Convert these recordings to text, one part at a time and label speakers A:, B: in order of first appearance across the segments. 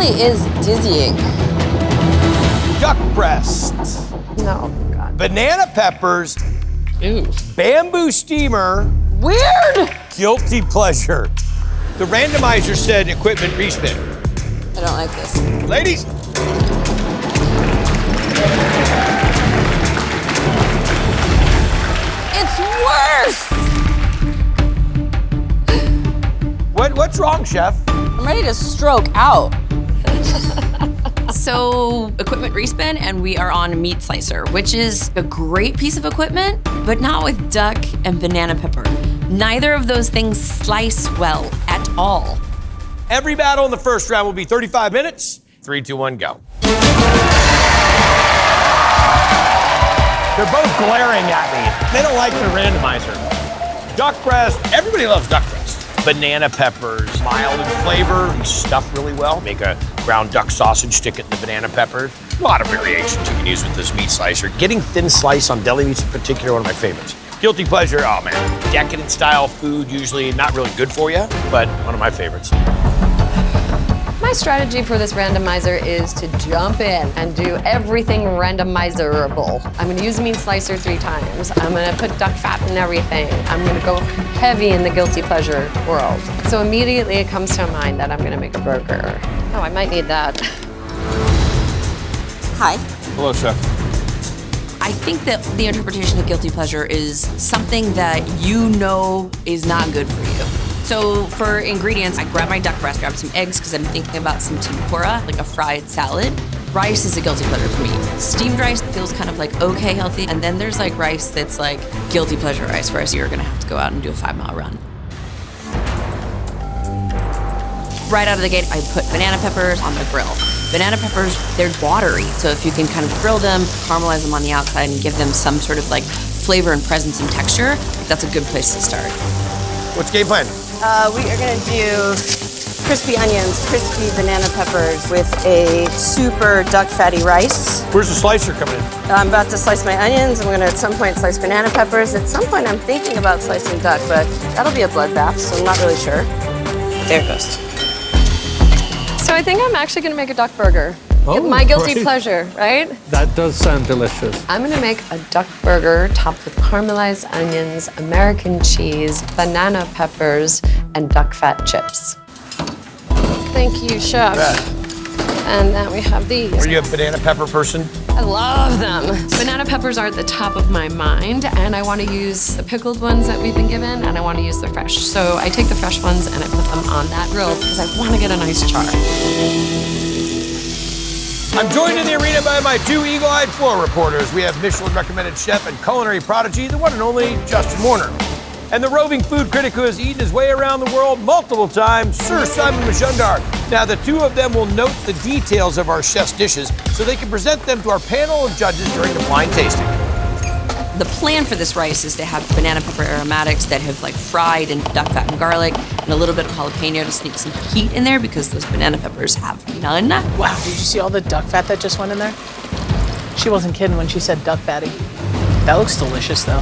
A: really is dizzying.
B: Duck breast.
A: No, God.
B: Banana peppers.
A: Ooh.
B: Bamboo steamer.
A: Weird!
B: Guilty pleasure. The randomizer said equipment respin.
A: I don't like this.
B: Ladies.
A: It's worse!
B: What's wrong, Chef?
A: I'm ready to stroke out.
C: So, equipment respin, and we are on meat slicer, which is a great piece of equipment, but not with duck and banana pepper. Neither of those things slice well at all.
B: Every battle in the first round will be 35 minutes. 3, 2, 1, go. They're both glaring at me. They don't like the randomizer. Duck breast, everybody loves duck breast. Banana peppers, mild in flavor, stuffed really well. Make a ground duck sausage, stick it in the banana peppers. A lot of variations you can use with this meat slicer. Getting thin slice on deli meats in particular, one of my favorites. Guilty pleasure, oh man. Decadent style food, usually not really good for you, but one of my favorites.
A: My strategy for this randomizer is to jump in and do everything randomizerable. I'm gonna use meat slicer 3 times. I'm gonna put duck fat in everything. I'm gonna go heavy in the guilty pleasure world. So immediately it comes to mind that I'm gonna make a burger. Oh, I might need that.
C: Hi.
B: Hello, Chef.
C: I think that the interpretation of guilty pleasure is something that you know is not good for you. So for ingredients, I grab my duck breast, grab some eggs because I'm thinking about some tempura, like a fried salad. Rice is a guilty pleasure for me. Steamed rice feels kind of like okay, healthy. And then there's like rice that's like guilty pleasure rice, where you're gonna have to go out and do a 5-mile run. Right out of the gate, I put banana peppers on the grill. Banana peppers, they're watery, so if you can kind of grill them, caramelize them on the outside, and give them some sort of like flavor and presence and texture, that's a good place to start.
B: What's game plan?
D: We are gonna do crispy onions, crispy banana peppers with a super duck fatty rice.
B: Where's the slicer coming in?
D: I'm about to slice my onions. I'm gonna at some point slice banana peppers. At some point I'm thinking about slicing duck, but that'll be a bloodbath, so I'm not really sure. There it goes.
A: So I think I'm actually gonna make a duck burger.
E: Oh,
A: My guilty
E: great.
A: pleasure, right?
E: That does sound delicious.
A: I'm gonna make a duck burger topped with caramelized onions, American cheese, banana peppers, and duck fat chips. Thank you, Chef. And then we have these.
B: Are you a banana pepper person?
A: I love them. Banana peppers are at the top of my mind, and I want to use the pickled ones that we've been given, and I want to use the fresh. So I take the fresh ones and I put them on that grill because I want to get a nice char.
B: I'm joined in the arena by my 2 eagle-eyed floor reporters. We have Michelin-recommended chef and culinary prodigy, the one and only Justin Warner. And the roving food critic who has eaten his way around the world multiple times, Sir Simon Majumdar. Now, the 2 of them will note the details of our chef's dishes so they can present them to our panel of judges during the blind tasting.
C: The plan for this rice is to have banana pepper aromatics that have like fried in duck fat and garlic, and a little bit of jalapeno to sneak some heat in there because those banana peppers have none.
F: Wow, did you see all the duck fat that just went in there? She wasn't kidding when she said duck fatty. That looks delicious though.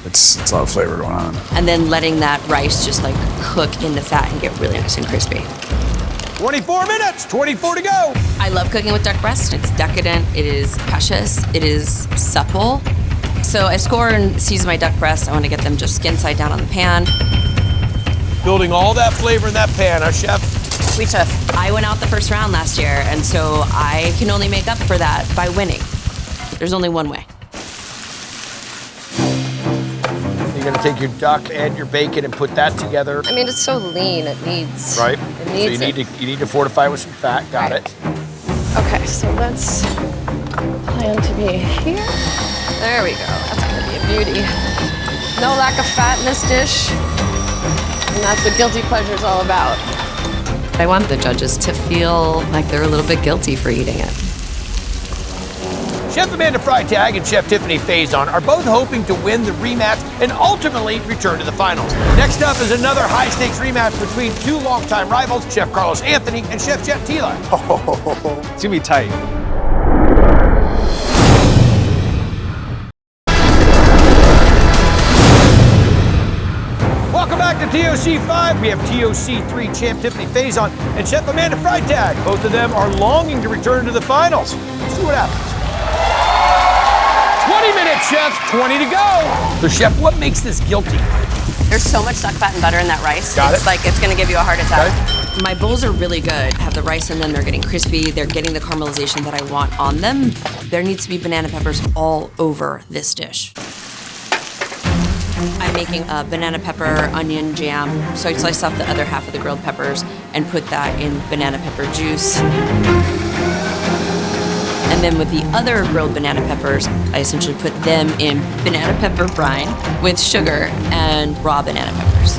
G: It's a lot of flavor going on.
C: And then letting that rice just like cook in the fat and get really nice and crispy.
B: 24 minutes, 24 to go.
C: I love cooking with duck breast. It's decadent, it is precious, it is supple. So I score and season my duck breasts. I want to get them just skin side down on the pan.
B: Building all that flavor in that pan, huh, Chef?
C: Sweet chef. I went out the first round last year, and so I can only make up for that by winning. There's only one way.
B: You're gonna take your duck and your bacon and put that together.
A: I mean, it's so lean, it needs.
B: Right.
A: It needs
B: so you need to fortify with some fat. Got it.
A: Okay, so let's plan to be here. There we go. That's gonna be a beauty. No lack of fat in this dish. And that's what guilty pleasure is all about. I want the judges to feel like they're a little bit guilty for eating it.
B: Chef Amanda Freitag and Chef Tiffani Faison are both hoping to win the rematch and ultimately return to the finals. Next up is another high-stakes rematch between 2 longtime rivals, Chef Carlos Anthony and Chef Jet Tila.
G: It's gonna be tight.
B: Welcome back to TOC 5, we have TOC 3 champ Tiffani Faison and Chef Amanda Freitag. Both of them are longing to return to the finals. Let's see what happens. 20 minutes, Chef, 20 to go. So, Chef, what makes this guilty?
D: There's so much duck fat and butter in that rice.
B: Got it.
D: It's like it's gonna give you a heart attack.
C: My bowls are really good. I have the rice in them, they're getting crispy, they're getting the caramelization that I want on them. There needs to be banana peppers all over this dish. I'm making a banana pepper onion jam. So I sliced off the other half of the grilled peppers and put that in banana pepper juice. And then with the other grilled banana peppers, I essentially put them in banana pepper brine with sugar and raw banana peppers.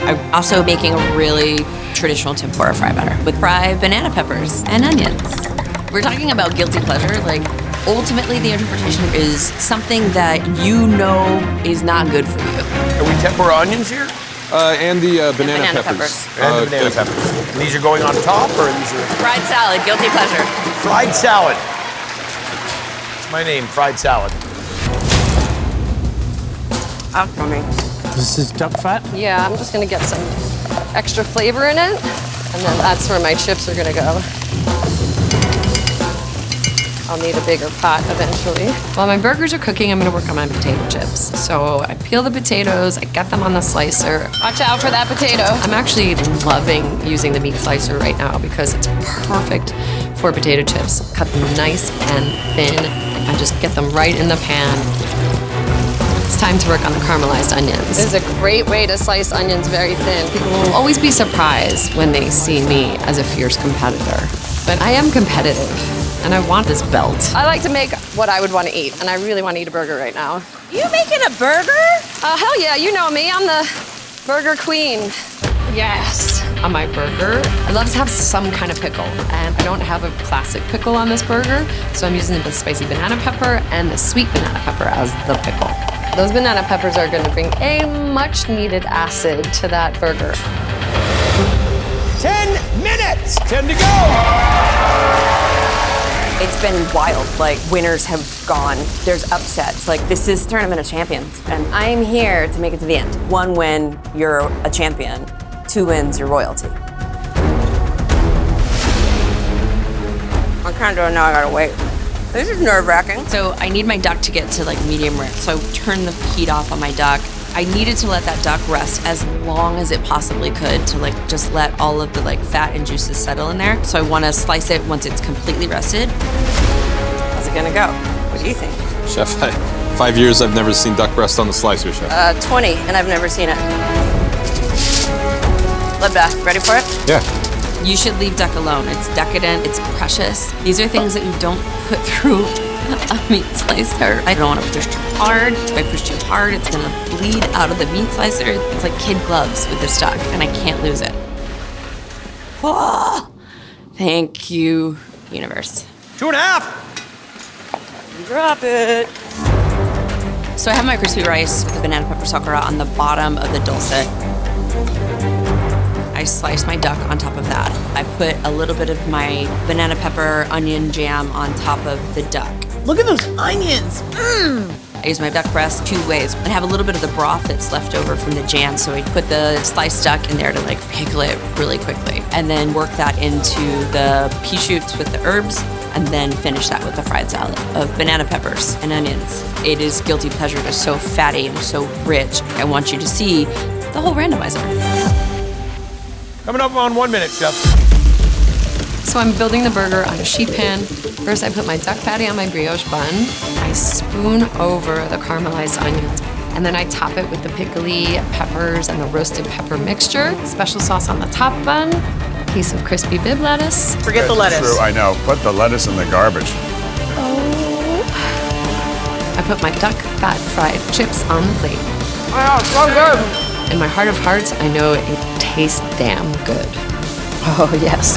C: I'm also making a really traditional tempura fry batter with fried banana peppers and onions. We're talking about guilty pleasure. Like, ultimately, the interpretation is something that you know is not good for you.
B: Are we tempura onions here?
G: And the banana
D: peppers.
B: And the banana peppers. And these are going on top, or these are
D: Fried salad, guilty pleasure.
B: fried salad? It's my name, fried salad.
D: Oh, yummy.
E: This is duck fat.
A: Yeah, I'm just gonna get some extra flavor in it, and then that's where my chips are gonna go. I'll need a bigger pot eventually. While my burgers are cooking, I'm gonna work on my potato chips. So I peel the potatoes, I get them on the slicer. Watch out for that potato. I'm actually loving using the meat slicer right now because it's perfect for potato chips. Cut them nice and thin, and just get them right in the pan. It's time to work on the caramelized onions. This is a great way to slice onions very thin. People will always be surprised when they see me as a fierce competitor. But I am competitive, and I want this belt. I like to make what I would want to eat, and I really want to eat a burger right now.
D: You making a burger?
A: Oh, hell yeah, you know me, I'm the burger queen. Yes. On my burger, I love to have some kind of pickle, and I don't have a classic pickle on this burger, so I'm using the spicy banana pepper and the sweet banana pepper as the pickle. Those banana peppers are gonna bring a much needed acid to that burger.
B: 10 minutes, 10 to go.
D: It's been wild. Like, winners have gone. There's upsets. Like, this is Tournament of Champions, and I'm here to make it to the end. 1 win, you're a champion. 2 wins, you're royalty. I kind of know I gotta wait. This is nerve-wracking.
C: So I need my duck to get to like medium rare. So I turn the heat off on my duck. I needed to let that duck rest as long as it possibly could to like just let all of the like fat and juices settle in there. So I want to slice it once it's completely rested.
D: How's it gonna go? What do you think?
G: Chef, 5 years I've never seen duck breast on the slicer, Chef.
D: 20, and I've never seen it. Libda, ready for it?
G: Yeah.
C: You should leave duck alone. It's decadent, it's precious. These are things that you don't put through a meat slicer. I don't want to push too hard. If I push too hard, it's gonna bleed out of the meat slicer. It's like kid gloves with this duck, and I can't lose it. Whoa. Thank you, universe.
B: 2.5.
D: Drop it.
C: So I have my crispy rice with the banana pepper sakura on the bottom of the dulcet. I slice my duck on top of that. I put a little bit of my banana pepper onion jam on top of the duck.
F: Look at those onions.
C: I use my duck breast 2 ways. I have a little bit of the broth that's left over from the jam, so I put the sliced duck in there to like pickle it really quickly, and then work that into the pea shoots with the herbs, and then finish that with the fried salad of banana peppers and onions. It is guilty pleasure. It's so fatty and so rich. I want you to see the whole randomizer.
B: Coming up on 1 minute, Chef.
A: So I'm building the burger on a sheet pan. First, I put my duck patty on my brioche bun. I spoon over the caramelized onions, and then I top it with the pickly peppers and the roasted pepper mixture. Special sauce on the top bun, a piece of crispy bib lettuce.
F: Forget the lettuce.
G: True, I know. Put the lettuce in the garbage.
A: I put my duck fat fried chips on the plate.
D: Oh, so good.
A: In my heart of hearts, I know it tastes damn good. Oh, yes.